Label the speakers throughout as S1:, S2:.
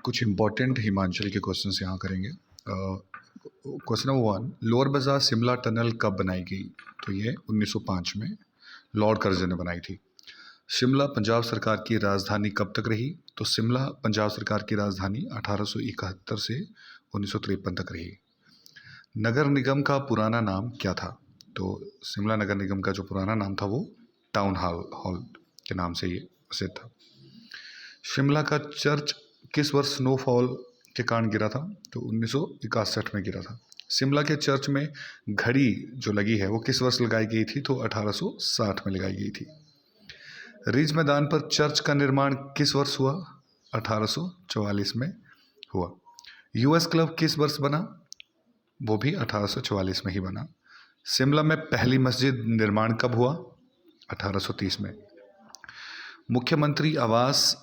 S1: कुछ इम्पोर्टेंट हिमाचल के क्वेश्चंस यहाँ करेंगे। क्वेश्चन नंबर 1, लोअर बाजार शिमला टनल कब बनाई गई? तो ये 1905 में लॉर्ड कर्जन ने बनाई थी। शिमला पंजाब सरकार की राजधानी कब तक रही? तो शिमला पंजाब सरकार की राजधानी 1871 से 1953 तक रही। नगर निगम का पुराना नाम क्या था? तो शिमला नगर निगम का जो पुराना नाम था वो टाउन हॉल के नाम से ये प्रसिद्ध था। शिमला का चर्च किस वर्ष स्नोफॉल के कारण गिरा था? तो 1961 में गिरा था। शिमला के चर्च में घड़ी जो लगी है वो किस वर्ष लगाई गई थी? तो 1860 में लगाई गई थी। रिज मैदान पर चर्च का निर्माण किस वर्ष हुआ? 1844 में हुआ। यूएस क्लब किस वर्ष बना? वो भी 1844 में ही बना। शिमला में पहली मस्जिद निर्माण कब हुआ? 1830 में। मुख्यमंत्री आवास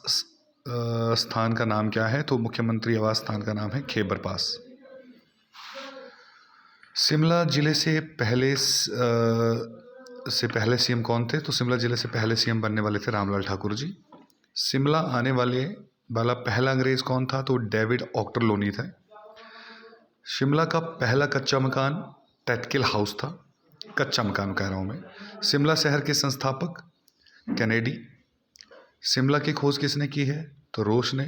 S1: स्थान का नाम क्या है? तो मुख्यमंत्री आवास स्थान का नाम है खैबर पास। शिमला जिले से पहले सीएम कौन थे? तो शिमला जिले से पहले सीएम बनने वाले थे रामलाल ठाकुर जी। शिमला आने वाला पहला अंग्रेज कौन था? तो डेविड ऑक्टरलोनी थे। शिमला का पहला कच्चा मकान टैटकिल हाउस था। कच्चा मकान कह रहा हूँ मैं। शिमला शहर के संस्थापक कैनेडी। शिमला की खोज किसने की है? तो रोश ने।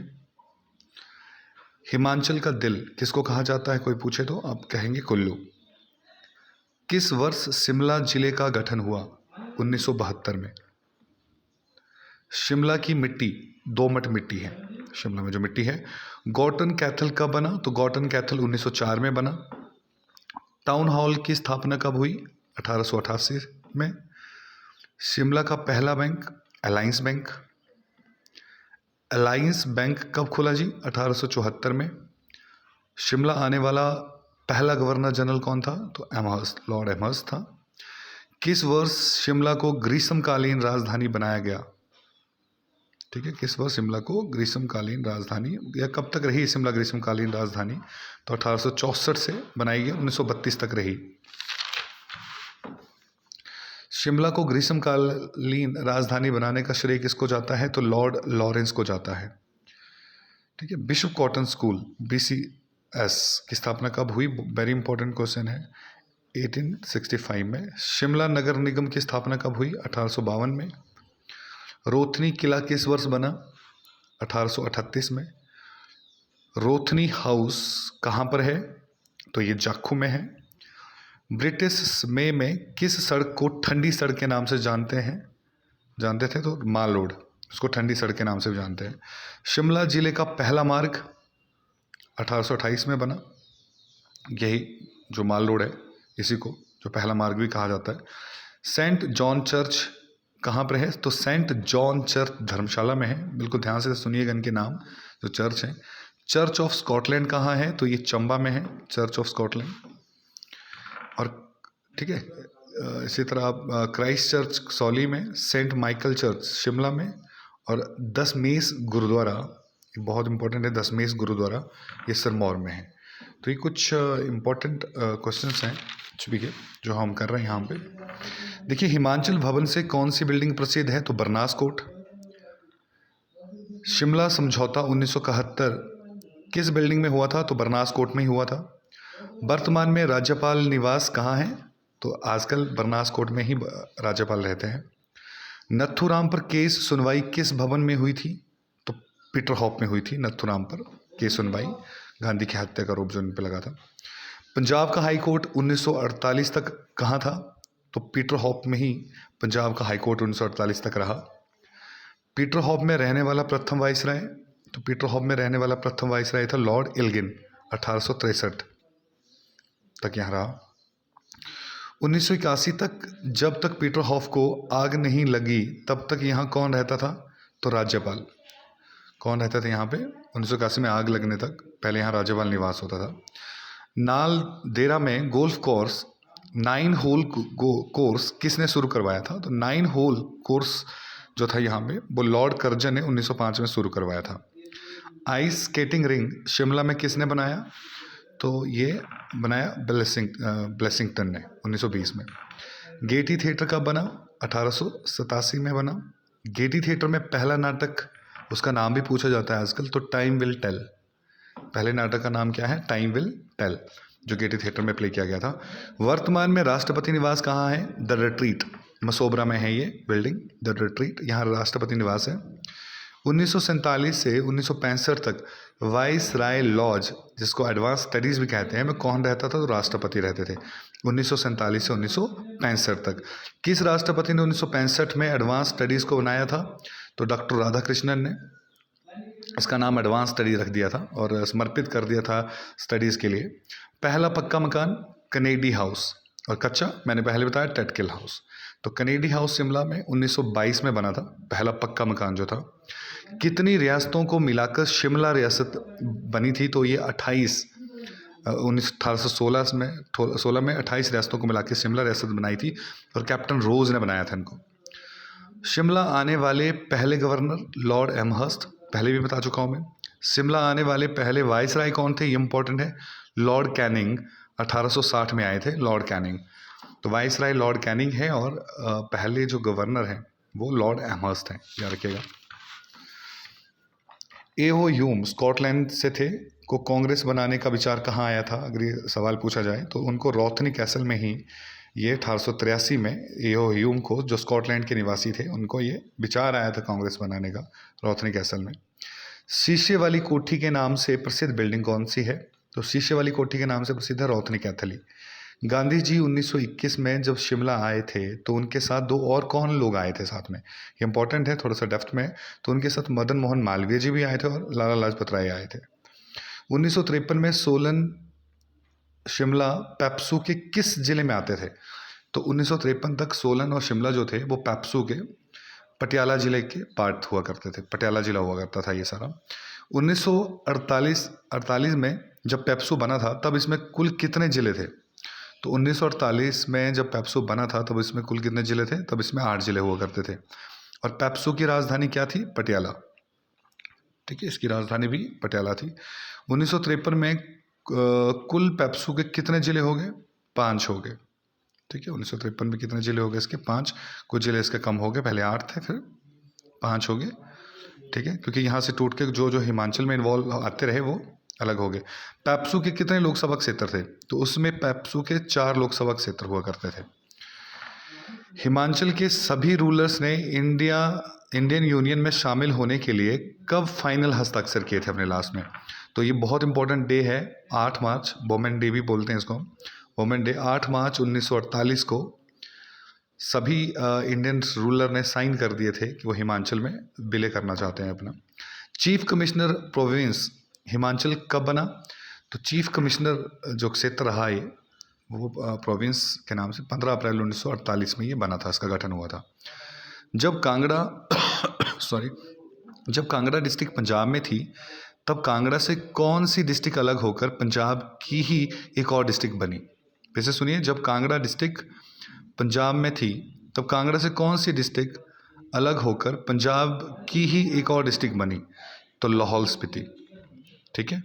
S1: हिमाचल का दिल किसको कहा जाता है? कोई पूछे तो आप कहेंगे कुल्लू। किस वर्ष शिमला जिले का गठन हुआ? 1972 में। शिमला की मिट्टी दोमट मिट्टी है। शिमला में जो मिट्टी है। गॉर्टन कैथल कब बना? तो गॉर्टन कैथल 1904 में बना। टाउन हॉल की स्थापना कब हुई? 1888 में। शिमला का पहला bank alliance bank. Alliance bank कब खुला जी? 1874 में। शिमला आने वाला पहला गवर्नर जनरल कौन था? तो एमहर्स्ट, लॉर्ड एमहर्स्ट था। किस वर्ष शिमला को ग्रीष्मकालीन राजधानी बनाया गया? ठीक है, किस वर्ष शिमला को ग्रीष्मकालीन राजधानी, या कब तक रही शिमला ग्रीष्मकालीन राजधानी? तो 1864 से बनाई गई, 1932 तक रही। शिमला को ग्रीष्मकालीन राजधानी बनाने का श्रेय किसको जाता है? तो लॉर्ड लॉरेंस को जाता है। ठीक है। बिशप कॉटन स्कूल BCS की स्थापना कब हुई? वेरी इंपॉर्टेंट क्वेश्चन है। 1865 में। शिमला नगर निगम की स्थापना कब हुई? 1852 में। रोथनी किला किस वर्ष बना? 1838 में। रोथनी हाउस कहाँ पर है? तो ये जाखू में है। ब्रिटिश में किस सड़क को ठंडी सड़क के नाम से जानते थे? तो माल रोड, उसको ठंडी सड़क के नाम से जानते हैं। शिमला जिले का पहला मार्ग 1828 में बना। यही जो माल रोड है इसी को जो पहला मार्ग भी कहा जाता है। सेंट जॉन चर्च कहाँ पर है? तो सेंट जॉन चर्च धर्मशाला में है। बिल्कुल ध्यान से सुनिएगा इनके नाम जो चर्च हैं। चर्च ऑफ स्कॉटलैंड कहाँ है? तो ये चंबा में है, चर्च ऑफ स्कॉटलैंड। और ठीक है, इसी तरह आप क्राइस्ट चर्च सौली में, सेंट माइकल चर्च शिमला में, और दशमेश गुरुद्वारा, बहुत इंपॉर्टेंट है दशमेश गुरुद्वारा, ये सिरमौर में है। तो ये कुछ इम्पोर्टेंट क्वेश्चंस हैं जो हम कर रहे हैं यहाँ पे। देखिए, हिमाचल भवन से कौन सी बिल्डिंग प्रसिद्ध है? तो बरनास कोट। शिमला समझौता 1971 किस बिल्डिंग में हुआ था? तो बरनास कोट में ही हुआ था। वर्तमान में राज्यपाल निवास कहाँ है? तो आजकल बरनास कोट में ही राज्यपाल रहते हैं। नथुराम पर केस सुनवाई किस भवन में हुई थी? तो पीटर हॉफ में हुई थी नथुराम पर केस सुनवाई, गांधी की हत्या का आरोप जो इन पर लगा था। पंजाब का हाई कोर्ट 1948 तक कहाँ था? तो पीटर हॉफ में ही पंजाब का हाई कोर्ट 1948 तक रहा। पीटर हॉफ में रहने वाला प्रथम वाइसराय, तो पीटर हॉफ में रहने वाला प्रथम वाइसराय था लॉर्ड एल्गिन, 1863 तक यहाँ रहा। 1981 तक, जब तक पीटर हॉफ को आग नहीं लगी तब तक यहाँ कौन रहता था? तो राज्यपाल। कौन रहता था यहाँ पे? 1981 में आग लगने तक पहले यहाँ राज्यपाल निवास होता था। नाल देरा में गोल्फ कोर्स 9 होल कोर्स किसने शुरू करवाया था? तो 9 होल कोर्स जो था यहाँ पे वो लॉर्ड कर्जन ने 1905 में शुरू करवाया था। आइस स्केटिंग रिंग शिमला में किसने बनाया? तो ये बनाया ब्लेसिंगटन ने 1920 में। गेटी थिएटर कब बना? 1887 में बना। गेटी थिएटर में पहला नाटक, उसका नाम भी पूछा जाता है आजकल, तो टाइम विल टेल, पहले नाटक का नाम क्या है? टाइम विल टेल, जो गेटी थिएटर में प्ले किया गया था। वर्तमान में राष्ट्रपति निवास कहाँ है? द रिट्रीट, मसोबरा में है ये बिल्डिंग, द रिट्रीट, यहाँ राष्ट्रपति निवास है। 1947 से 1965 तक वाइस राय लॉज, जिसको एडवांस स्टडीज़ भी कहते हैं, में कौन रहता था? तो राष्ट्रपति रहते थे 1947 से 1965 तक। किस राष्ट्रपति ने 1965 में एडवांस स्टडीज़ को बनाया था? तो डॉक्टर राधाकृष्णन ने इसका नाम एडवांस स्टडी रख दिया था और समर्पित कर दिया था स्टडीज़ के लिए। पहला पक्का मकान कनेडी हाउस, और कच्चा मैंने पहले बताया टेटकिल हाउस। तो कनेडी हाउस शिमला में 1922 में बना था, पहला पक्का मकान जो था। कितनी रियासतों को मिलाकर शिमला रियासत बनी थी? तो ये 1816 में 28 रियासतों को मिला के शिमला रियासत बनाई थी, और कैप्टन रोज ने बनाया था इनको। शिमला आने वाले पहले गवर्नर लॉर्ड एमहर्स्ट, पहले भी बता चुका हूँ मैं। शिमला आने वाले पहले वाइसराय कौन थे? ये इंपॉर्टेंट है, लॉर्ड कैनिंग 1860 में आए थे, लॉर्ड कैनिंग। तो वाइसराय लॉर्ड कैनिंग है, और पहले जो गवर्नर हैं वो लॉर्ड एमहर्स्ट हैं, याद रखिएगा। एओ ह्यूम स्कॉटलैंड से थे, को कांग्रेस बनाने का विचार कहाँ आया था? अगर ये सवाल पूछा जाए तो उनको रोथनी कैसल में ही, ये 1883 में एओ ह्यूम को, जो स्कॉटलैंड के निवासी थे, उनको ये विचार आया था कांग्रेस बनाने का, रोथनी कैसल में। शीशे वाली कोठी के नाम से प्रसिद्ध बिल्डिंग कौन सी है? तो शीशे वाली कोठी के नाम से प्रसिद्ध है रोथनी कैथली। गांधी जी 1921 में जब शिमला आए थे तो उनके साथ दो और कौन लोग आए थे साथ में? ये इंपॉर्टेंट है थोड़ा सा डेप्थ में। तो उनके साथ मदन मोहन मालवीय जी भी आए थे और लाला लाजपत राय आए थे। 1953 में सोलन शिमला पेप्सू के किस जिले में आते थे? तो 1953 तक सोलन और शिमला जो थे वो पेप्सू के पटियाला जिले के पार्ट हुआ करते थे, पटियाला जिला हुआ करता था ये सारा। 1948 में जब पेप्सू बना था तब इसमें कुल कितने जिले थे? तो 1948 में जब पेप्सू बना था तब इसमें कुल कितने जिले थे? तब इसमें 8 जिले हुआ करते थे। और पेप्सू की राजधानी क्या थी? पटियाला। ठीक है, इसकी राजधानी भी पटियाला थी। 1953 में कुल पेप्सू के कितने जिले हो गए? 5 हो गए। ठीक है, 1953 में कितने जिले हो गए इसके? 5। कुछ जिले इसके कम हो गए, पहले 8 थे फिर 5 हो गए। ठीक है, क्योंकि यहाँ से टूट के जो हिमाचल में इन्वॉल्व आते रहे वो अलग हो गए। पेप्सू के कितने लोकसभा क्षेत्र थे? तो उसमें पेप्सू के 4 लोकसभा क्षेत्र हुआ करते थे। हिमाचल के सभी रूलर्स ने इंडियन यूनियन में शामिल होने के लिए कब फाइनल हस्ताक्षर किए थे अपने लास्ट में? तो ये बहुत इंपॉर्टेंट डे है, 8 मार्च, वोमेन डे भी बोलते हैं इसको, वोमेन डे। 8 मार्च 1948 को सभी इंडियन रूलर ने साइन कर दिए थे कि वो हिमाचल में विलय करना चाहते हैं अपना। चीफ कमिश्नर प्रोविंस हिमाचल कब बना? तो चीफ कमिश्नर जो क्षेत्र रहा है वो प्रोविंस के नाम से 15 अप्रैल 1948 में ये बना था, इसका गठन हुआ था। जब कांगड़ा जब कांगड़ा डिस्ट्रिक्ट पंजाब में थी तब कांगड़ा से कौन सी डिस्ट्रिक्ट अलग होकर पंजाब की ही एक और डिस्ट्रिक्ट बनी? फिर से सुनिए, जब कांगड़ा डिस्ट्रिक्ट पंजाब में थी तब कांगड़ा से कौन सी डिस्ट्रिक्ट अलग होकर पंजाब की ही एक और डिस्ट्रिक्ट बनी? तो लाहौल स्पीति। ठीक है,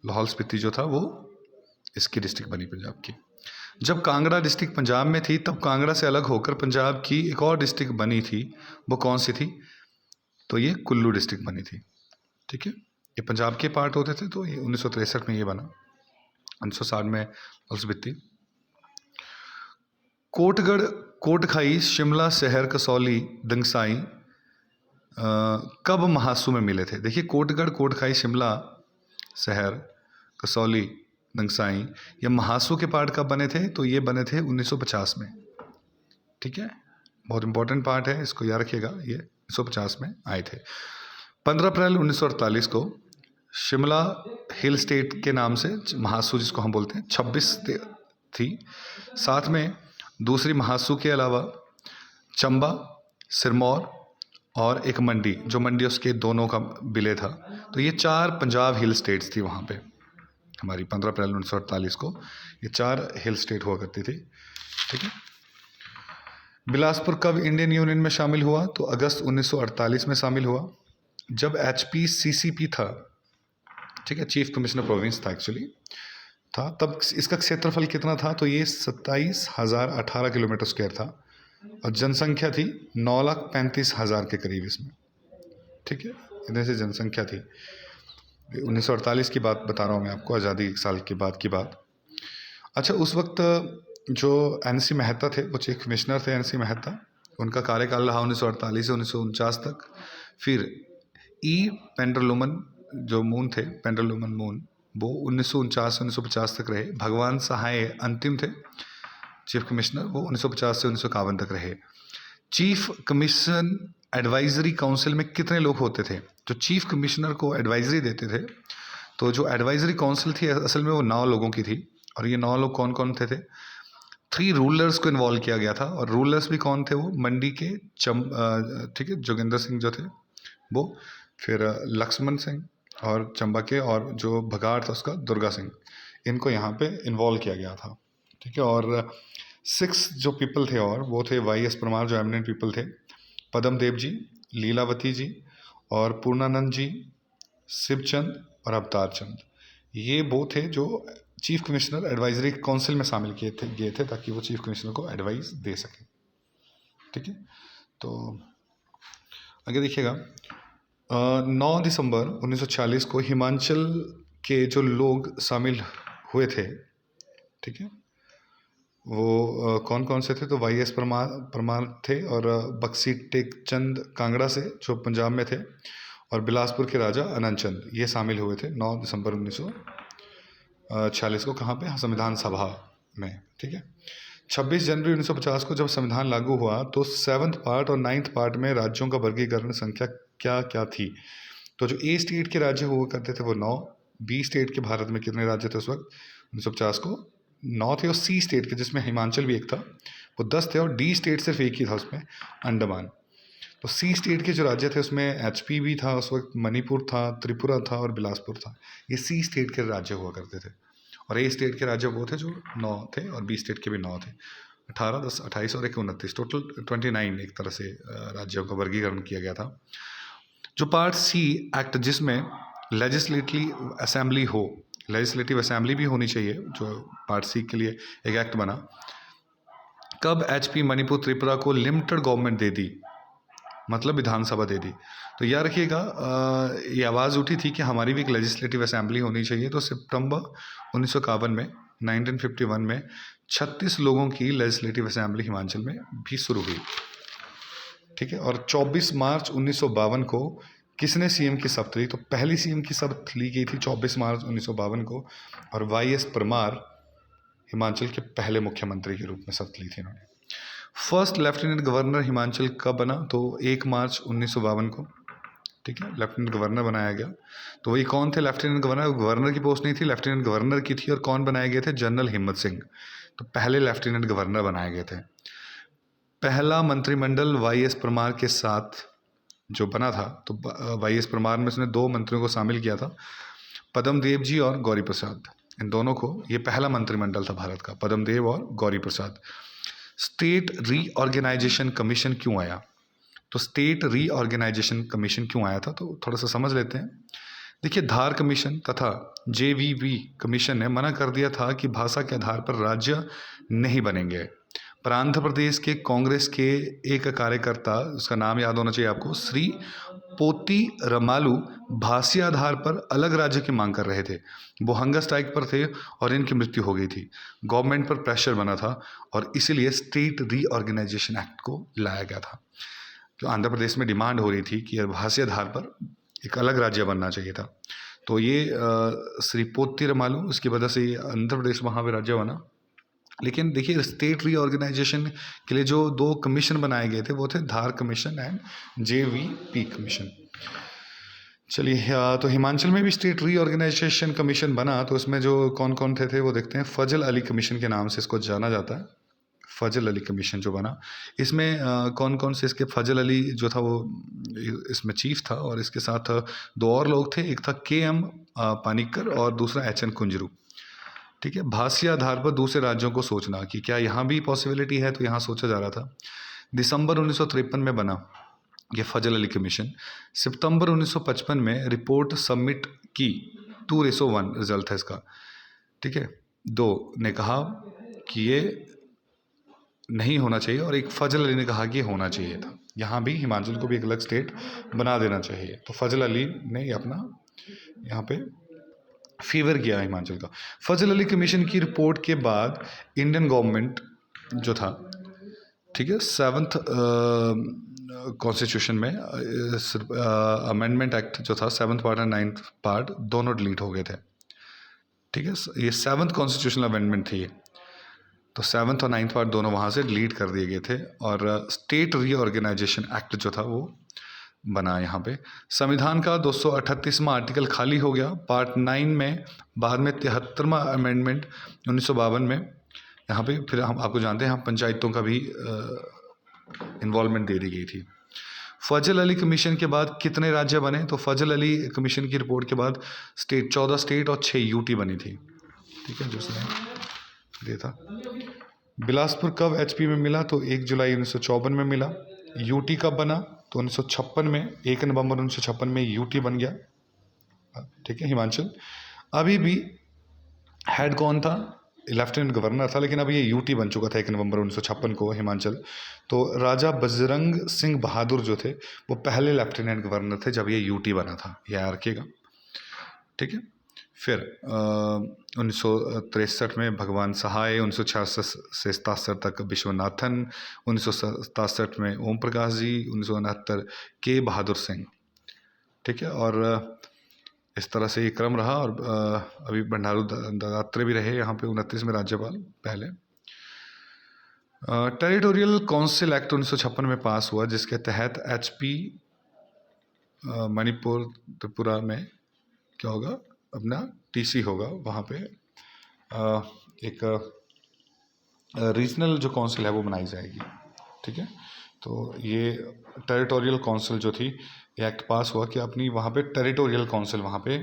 S1: लाहौल स्पीति जो था वो इसकी डिस्ट्रिक्ट बनी पंजाब की। जब कांगड़ा डिस्ट्रिक्ट पंजाब में थी तब कांगड़ा से अलग होकर पंजाब की एक और डिस्ट्रिक्ट बनी थी, वो कौन सी थी? तो ये कुल्लू डिस्ट्रिक्ट बनी थी। ठीक है, ये पंजाब के पार्ट होते थे, तो ये 1963 में ये बना, 1960 में लाहौल स्पीति। कोटगढ़, कोटखाई, शिमला शहर, कसौली, दंगसाई कब महासू में मिले थे? देखिए, कोटगढ़, कोटखाई, शिमला शहर, कसौली, दंगसाई, ये महासू के पार्ट कब बने थे? तो ये बने थे 1950 में। ठीक है, बहुत इंपॉर्टेंट पार्ट है, इसको याद रखिएगा, ये 1950 में आए थे। 15 अप्रैल 1948 को शिमला हिल स्टेट के नाम से महासू, जिसको हम बोलते हैं, 26 थी। साथ में दूसरी महासू के अलावा चंबा, सिरमौर और एक मंडी, जो मंडी उसके दोनों का विलय था। तो ये 4 पंजाब हिल स्टेट्स थी वहाँ पे हमारी। 15 अप्रैल 1948 को ये 4 हिल स्टेट हुआ करती थी। ठीक है, बिलासपुर कब इंडियन यूनियन में शामिल हुआ? तो अगस्त 1948 में शामिल हुआ, जब HPCCP था। ठीक है, चीफ कमिश्नर प्रोविंस था एक्चुअली था तब। इसका क्षेत्रफल कितना था? तो ये 27,018 किलोमीटर स्क्वायर था और जनसंख्या थी 9,35,000 के करीब इसमें। ठीक है, इतने से जनसंख्या थी। 1948 की बात बता रहा हूँ मैं आपको, आज़ादी एक साल के बाद की बात। अच्छा, उस वक्त जो एन.सी. मेहता थे वो चीफ कमिश्नर थे, एन.सी. मेहता। उनका कार्यकाल रहा 1948 से 1949 तक। फिर ई पेंड्रलुमन जो मून थे, पेंड्रलुमन मून, वो 1949 से 1950 तक रहे। भगवान सहाय अंतिम थे चीफ कमिश्नर, वो 1950 से 1951 तक रहे। चीफ कमीशन एडवाइजरी काउंसिल में कितने लोग होते थे? जो चीफ कमिश्नर को एडवाइजरी देते थे, तो जो एडवाइजरी काउंसिल थी असल में वो 9 लोगों की थी। और ये 9 लोग कौन कौन थे? 3 रूलर्स को इन्वॉल्व किया गया था। और रूलर्स भी कौन थे? वो मंडी के ठीक है, जोगिंदर सिंह जो थे वो, फिर लक्ष्मण सिंह, और चंबा के, और जो भगाड़ था उसका दुर्गा सिंह। इनको यहाँ पे इन्वॉल्व किया गया था। ठीक है। और 6 जो पीपल थे और वो थे वाई.एस. परमार, जो एमिनेंट पीपल थे, पदम देव जी, लीलावती जी, और पूर्णानंद जी, शिवचंद और अवतार चंद। ये वो थे जो चीफ कमिश्नर एडवाइजरी काउंसिल में शामिल गए थे ताकि वो चीफ कमिश्नर को एडवाइस दे सके। ठीक है। तो आगे देखिएगा, 9 दिसंबर 1946 को हिमाचल के जो लोग शामिल हुए थे, ठीक है, वो कौन कौन से थे? तो वाई.एस. परमार थे, और बख्शी टेक चंद कांगड़ा से जो पंजाब में थे, और बिलासपुर के राजा आनंद चंद, ये शामिल हुए थे 9 दिसंबर 1946 को। कहाँ पे? संविधान सभा में। ठीक है। 26 जनवरी 1950 को जब संविधान लागू हुआ तो 7th पार्ट और 9th पार्ट में राज्यों का वर्गीकरण संख्या क्या क्या थी? तो जो ए स्टेट के राज्य हुआ करते थे वो 9। बी स्टेट के भारत में कितने राज्य थे उस वक्त 1950 को? 9 थे। और सी स्टेट के, जिसमें हिमाचल भी एक था, वो 10 थे। और डी स्टेट सिर्फ एक ही था उसमें, अंडमान। तो सी स्टेट के जो राज्य थे उसमें एचपी भी था उस वक्त, मणिपुर था, त्रिपुरा था, और बिलासपुर था। ये सी स्टेट के राज्य हुआ करते थे। और ए स्टेट के राज्य वो थे जो 9 थे, और बी स्टेट के भी 9 थे। 18, 10, 28 और 1, 29, टोटल 29 एक तरह से राज्यों का वर्गीकरण किया गया था। जो पार्ट सी एक्ट, जिसमें लेजिस्लेटिव असेंबली हो, लेजिस्लेटिव असेंबली भी होनी चाहिए, जो पार्ट सी के लिए एक एक्ट बना, कब एचपी, मणिपुर, त्रिपुरा को लिमिटेड गवर्नमेंट दे दी, मतलब विधानसभा दे दी? तो याद रखिएगा, ये आवाज़ उठी थी कि हमारी भी एक लेजिस्लेटिव असेंबली होनी चाहिए। तो सितंबर 1951 में, 1951 में 36 लोगों की लेजिस्लेटिव असेंबली हिमाचल में भी शुरू हुई। ठीक है। और 24 मार्च 1952 को किसने सीएम की शपथ ली? तो पहली सीएम की शपथ ली गई थी 24 मार्च 1952 को, और वाई.एस. परमार हिमाचल के पहले मुख्यमंत्री के रूप में शपथ ली थी इन्होंने। फर्स्ट लेफ्टिनेंट गवर्नर हिमाचल कब बना? तो 1 मार्च 1952 को। ठीक है, लेफ्टिनेंट गवर्नर बनाया गया। तो वही कौन थे लेफ्टिनेंट गवर्नर? गवर्नर की पोस्ट नहीं थी, लेफ्टिनेंट गवर्नर की थी। और कौन बनाए गए थे? जनरल हिम्मत सिंह। तो पहले लेफ्टिनेंट गवर्नर बनाए गए थे। पहला मंत्रिमंडल वाई.एस. परमार के साथ जो बना था, तो वाई.एस. परमार में उसने 2 मंत्रियों को शामिल किया था, पदम देव जी और गौरी प्रसाद। इन दोनों को, ये पहला मंत्रिमंडल था भारत का, पदम देव और गौरी प्रसाद। स्टेट रीऑर्गेनाइजेशन कमीशन क्यों आया? तो स्टेट रीऑर्गेनाइजेशन कमीशन क्यों आया था, तो थोड़ा सा समझ लेते हैं। देखिए, धार कमीशन तथा जेवीवी कमीशन ने मना कर दिया था कि भाषा के आधार पर राज्य नहीं बनेंगे। पर आंध्र प्रदेश के कांग्रेस के एक कार्यकर्ता, उसका नाम याद होना चाहिए आपको, श्री पोती रमालू, भाषीय आधार पर अलग राज्य की मांग कर रहे थे। वो हंगर स्ट्राइक पर थे और इनकी मृत्यु हो गई थी। गवर्नमेंट पर प्रेशर बना था और इसीलिए स्टेट रीऑर्गेनाइजेशन एक्ट को लाया गया था। तो आंध्र प्रदेश में डिमांड हो रही थी कि भाषीय आधार पर एक अलग राज्य बनना चाहिए था। तो ये श्री पोती रमालू, उसकी वजह से आंध्र प्रदेश वहाँ पे राज्य बना। लेकिन देखिए, स्टेट रीऑर्गेनाइजेशन के लिए जो 2 कमीशन बनाए गए थे वो थे धार कमीशन एंड जेवीपी कमीशन। चलिए, तो हिमाचल में भी स्टेट रीऑर्गेनाइजेशन कमीशन बना। तो इसमें जो कौन कौन थे वो देखते हैं। फजल अली कमीशन के नाम से इसको जाना जाता है। फजल अली कमीशन जो बना, इसमें कौन कौन से इसके, फजल अली जो था वो इसमें चीफ था, और इसके साथ 2 और लोग थे। एक था के.एम. पानिक्कर और दूसरा एच.एन. कुंजरू। ठीक है। भाषीय आधार पर दूसरे राज्यों को सोचना कि क्या यहाँ भी पॉसिबिलिटी है, तो यहाँ सोचा जा रहा था। दिसंबर 1953 में बना ये फजल अली कमीशन। सितंबर 1955 में रिपोर्ट सबमिट की। 2:1 रिजल्ट है इसका। ठीक है। 2 ने कहा कि ये नहीं होना चाहिए, और एक फजल अली ने कहा कि होना चाहिए था। यहाँ भी हिमाचल को भी एक अलग स्टेट बना देना चाहिए। तो फजल अली ने ये अपना यहाँ पे फीवर किया हिमाचल का। फजल अली कमीशन की रिपोर्ट के बाद इंडियन गवर्नमेंट जो था, ठीक है, 7th कॉन्स्टिट्यूशन में अमेंडमेंट एक्ट जो था 7th पार्ट और 9th पार्ट दोनों डिलीट हो गए थे। ठीक है, ये 7th कॉन्स्टिट्यूशनल अमेंडमेंट थी ये, तो 7th और 9th पार्ट दोनों वहाँ से डिलीट कर दिए गए थे और स्टेट रीऑर्गेनाइजेशन एक्ट जो था वो बना यहाँ पे। संविधान का 238वां आर्टिकल खाली हो गया पार्ट 9 में, बाद में 73वां अमेंडमेंट 1952 में। यहाँ पे फिर हम आपको जानते हैं हम पंचायतों का भी इन्वॉल्वमेंट दे दी गई थी। फजल अली कमीशन के बाद कितने राज्य बने? तो फजल अली कमीशन की रिपोर्ट के बाद 14 स्टेट और 6 यूटी बनी थी। ठीक है, जो उसने दिया था। बिलासपुर कब एचपी में मिला? तो 1 जुलाई 1954 में मिला। यूटी कब बना? तो 1956 में, 1 नवंबर 1956 में यूटी बन गया। ठीक है, हिमाचल। अभी भी हेड कौन था? लेफ्टिनेंट गवर्नर था, लेकिन अब ये यूटी बन चुका था 1 नवंबर 1956 को हिमाचल। तो राजा बजरंग सिंह बहादुर जो थे वो पहले लेफ्टिनेंट गवर्नर थे जब ये यूटी बना था, ये याद रखिएगा। ठीक है, फिर 1963 में भगवान सहाय, 1966 से 77 तक विश्वनाथन, 1967 में ओम प्रकाश जी, 1969 के बहादुर सिंह। ठीक है, और इस तरह से ये क्रम रहा। और अभी बंडारू दत्तात्रेय भी रहे यहाँ पे 29 में राज्यपाल पहले। टेरिटोरियल काउंसिल एक्ट 1956 में पास हुआ, जिसके तहत एचपी, मणिपुर, त्रिपुरा में क्या होगा, अपना टीसी होगा। वहाँ पे एक रीजनल जो काउंसिल है वो बनाई जाएगी। ठीक है, तो ये टेरिटोरियल काउंसिल जो थी, ये एक्ट पास हुआ कि अपनी वहाँ पे टेरिटोरियल काउंसिल, वहाँ पे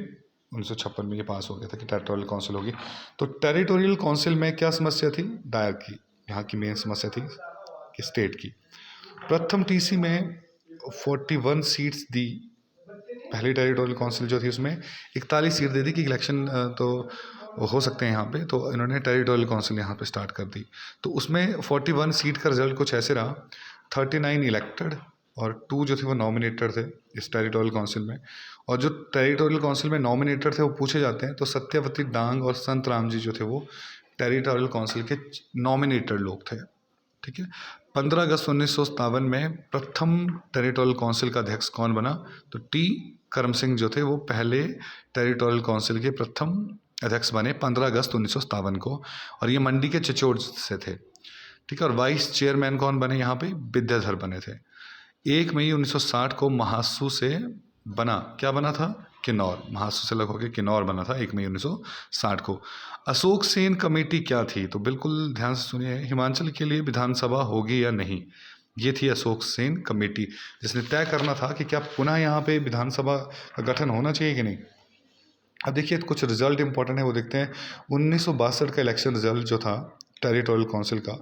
S1: 1956 में ये पास हो गया था कि टेरिटोरियल काउंसिल होगी। तो टेरिटोरियल काउंसिल में क्या समस्या थी? दायर की, यहाँ की मेन समस्या थी कि स्टेट की। प्रथम टीसी में 41 सीट्स दी। पहली टेरिटोरियल काउंसिल जो थी उसमें 41 सीट दे दी कि इलेक्शन तो हो सकते हैं यहाँ पे, तो इन्होंने टेरिटोरियल काउंसिल यहाँ पे स्टार्ट कर दी। तो उसमें 41 सीट का रिजल्ट कुछ ऐसे रहा, 39 इलेक्टेड और 2 जो थे वो नॉमिनेटेड थे इस टेरिटोरियल काउंसिल में। और जो टेरिटोरियल काउंसिल में नॉमिनेटेड थे वो पूछे जाते हैं, तो सत्यवती डांग और संत राम जी जो थे वो टेरिटोरियल काउंसिल के नॉमिनेटेड लोग थे। ठीक है, 15 अगस्त 1957 में प्रथम टेरिटोरियल काउंसिल का अध्यक्ष कौन बना? तो टी करम सिंह जो थे वो पहले टेरिटोरियल काउंसिल के प्रथम अध्यक्ष बने 15 अगस्त 1957 को, और ये मंडी के चिचोड़ से थे। ठीक है, और वाइस चेयरमैन कौन बने यहाँ पे? विद्याधर बने थे। 1 मई 1960 को महासू से बना, क्या बना था? किन्नौर। महासू से लग होकर किन्नौर बना था 1 मई 1960 को। अशोक सेन कमेटी क्या थी? तो बिल्कुल ध्यान से सुनिए, हिमाचल के लिए विधानसभा होगी या नहीं, ये थी अशोक सेन कमेटी, जिसने तय करना था कि क्या पुनः यहाँ पे विधानसभा का गठन होना चाहिए कि नहीं। अब देखिए कुछ रिजल्ट इंपॉर्टेंट है वो देखते हैं। 1962 का इलेक्शन रिजल्ट जो था टेरिटोरियल काउंसिल का,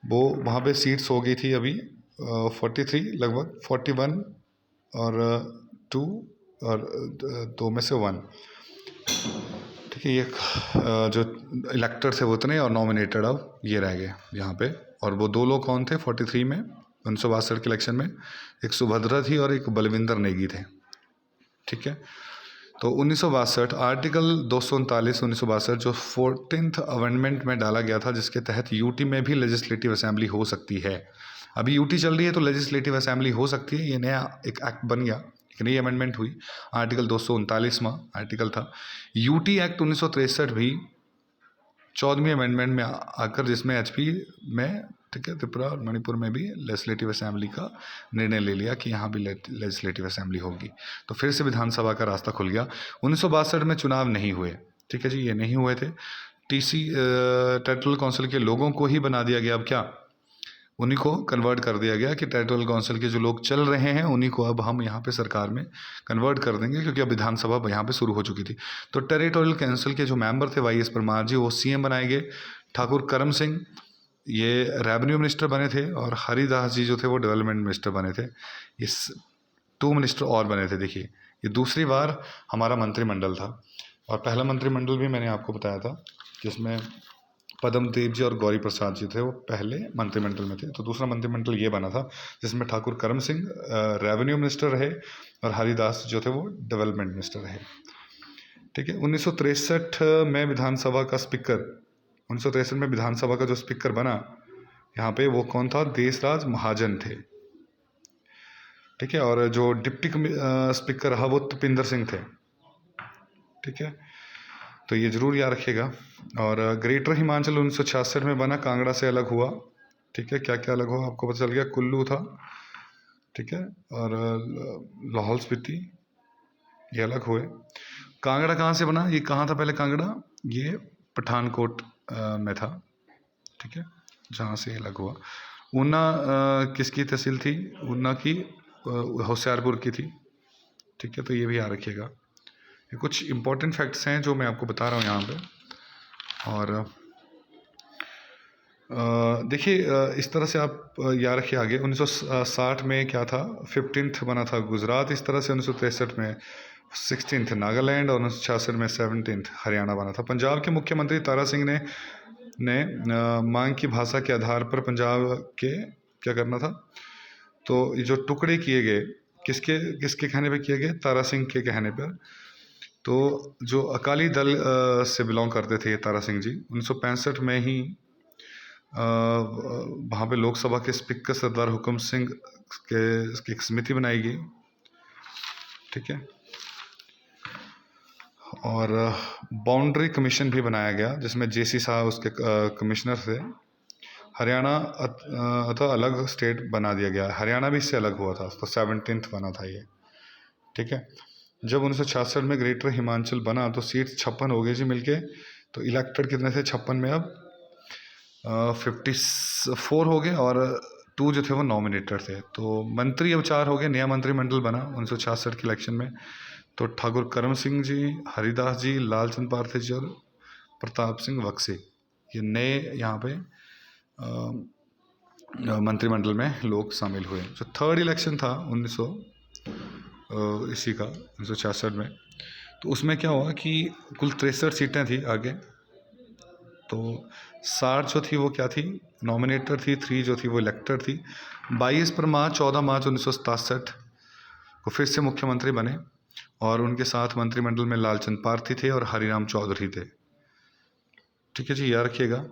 S1: वो वहाँ पे सीट्स हो गई थी अभी 43 लगभग, 41 और 2 और 2 में से 1। ठीक है, ये जो इलेक्टेड थे वो उतने और नॉमिनेटेड अब ये रह गए यहाँ पे। और वो 2 लोग कौन थे 43 में 1962 के इलेक्शन में? एक सुभद्रा थी और एक बलविंदर नेगी थे। ठीक है, तो 1962 आर्टिकल 239 1962 जो 14th अमेंडमेंट में डाला गया था, जिसके तहत यूटी में भी लेजिस्लेटिव असेंबली हो सकती है। अभी यूटी चल रही है तो लेजिस्लेटिव असेंबली हो सकती है, ये नया एक एक्ट बन गया, एक नई अमेंडमेंट हुई। आर्टिकल 239वां आर्टिकल था। यूटी एक्ट 1963 भी 14वीं अमेंडमेंट में आकर, जिसमें एचपी में, ठीक है, त्रिपुरा और मणिपुर में भी लेजिस्लेटिव असेंबली का निर्णय ले लिया कि यहाँ भी लेजिस्लेटिव असेंबली होगी। तो फिर से विधानसभा का रास्ता खुल गया। 1962 में चुनाव नहीं हुए। ठीक है जी, ये नहीं हुए थे। टीसी टेरिटोरियल काउंसिल के लोगों को ही बना दिया गया, अब क्या, उन्हीं को कन्वर्ट कर दिया गया कि टेरिटोरियल काउंसिल के जो लोग चल रहे हैं उन्हीं को अब हम यहाँ पे सरकार में कन्वर्ट कर देंगे, क्योंकि अब विधानसभा यहाँ पे शुरू हो चुकी थी। तो टेरिटोरियल काउंसिल के जो मेंबर थे वाई एस परमार जी, वो सीएम बनाए गए। ठाकुर करम सिंह ये रेवेन्यू मिनिस्टर बने थे, और हरिदास जी जो थे वो डेवलपमेंट मिनिस्टर बने थे। इस 2 मिनिस्टर और बने थे। देखिए, ये दूसरी बार हमारा मंत्रिमंडल था, और पहला मंत्रिमंडल भी मैंने आपको बताया था जिसमें पद्मदेव जी और गौरी प्रसाद जी थे, वो पहले मंत्रिमंडल में थे। तो दूसरा मंत्रिमंडल ये बना था जिसमें ठाकुर करम सिंह रेवेन्यू मिनिस्टर रहे और हरिदास जो थे वो डेवलपमेंट मिनिस्टर रहे। ठीक है। 1963 में विधानसभा का स्पीकर, 1963 में विधानसभा का जो स्पीकर बना यहाँ पे, वो कौन था? देशराज महाजन थे। ठीक है। और जो डिप्टी स्पीकर रहा वो तपिंदर सिंह थे। ठीक है, तो ये जरूर याद रखिएगा। और ग्रेटर हिमाचल 1966 में बना, कांगड़ा से अलग हुआ। ठीक है, क्या क्या अलग हुआ आपको पता चल गया। कुल्लू था, ठीक है, और लाहौल स्पीति ये अलग हुए। कांगड़ा कहाँ से बना? ये कहाँ था पहले कांगड़ा? ये पठानकोट में था। ठीक है, जहाँ से अलग हुआ। ऊना किसकी तहसील थी? ऊना की होशियारपुर की थी। ठीक है, तो ये भी याद रखिएगा। ये कुछ इम्पोर्टेंट फैक्ट्स हैं जो मैं आपको बता रहा हूँ यहाँ पे। और देखिए, इस तरह से आप याद रखिए आगे। 1960 में क्या था? 15th बना था गुजरात। इस तरह से 1963 में 16th नागालैंड और 1966 में 17th हरियाणा बना था। पंजाब के मुख्यमंत्री तारा सिंह ने मांग की भाषा के आधार पर पंजाब के क्या करना था? तो ये जो टुकड़े किए गए, किसके किसके कहने पे किए गए? तारा सिंह के कहने पर। तो जो अकाली दल से बिलोंग करते थे ये तारा सिंह जी, 1965 में ही वहाँ पे लोकसभा के स्पीकर सरदार हुक्म सिंह के एक समिति बनाई गई। ठीक है, और बाउंड्री कमीशन भी बनाया गया जिसमें जेसी साहब उसके कमिश्नर थे। हरियाणा अतः अलग स्टेट बना दिया गया। हरियाणा भी इससे अलग हुआ था, तो 17th बना था ये। ठीक है, जब 1966 में ग्रेटर हिमाचल बना तो सीट 56 हो गई जी मिलके। तो इलेक्टेड कितने थे 56 में? अब 54 हो गए, और 2 जो थे वो नॉमिनेटेड थे। तो मंत्री अब 4 हो गए, नया मंत्रिमंडल बना 1966 के इलेक्शन में। तो ठाकुर करम सिंह जी, हरिदास जी, लालचंद पारथी जी और प्रताप सिंह बक्सी, ये नए यहाँ पे मंत्रिमंडल में लोग शामिल हुए। जो थर्ड इलेक्शन था 1966 में, तो उसमें क्या हुआ कि कुल 63 सीटें थी आगे। तो 60 जो थी वो क्या थी? नॉमिनेटेड थी। 3 जो थी वो इलेक्टेड थी। 14 मार्च 1967 को फिर से मुख्यमंत्री बने, और उनके साथ मंत्रिमंडल में लालचंद पारथी थे और हरिराम चौधरी थे। ठीक है जी, याद रखिएगा।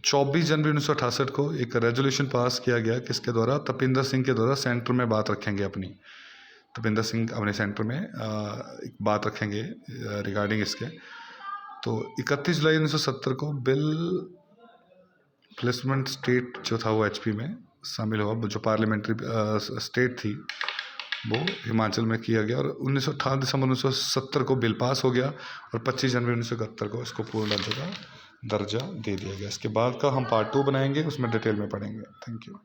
S1: 24 जनवरी 1968 को एक रेजोल्यूशन पास किया गया, किसके द्वारा? तपिंदर सिंह के द्वारा। सेंटर में बात रखेंगे अपनी, तपिंदर सिंह अपने सेंटर में एक बात रखेंगे रिगार्डिंग इसके। तो 31 जुलाई 1970 को बिल प्लेसमेंट स्टेट जो था वो एचपी में शामिल हुआ। जो पार्लियामेंट्री स्टेट थी वो हिमाचल में किया गया, और 18 दिसंबर 1970 को बिल पास हो गया, और 25 जनवरी 1971 को इसको पूर्ण राज्य का दर्जा दे दिया गया। इसके बाद का हम पार्ट 2 बनाएंगे, उसमें डिटेल में पढ़ेंगे। Thank you.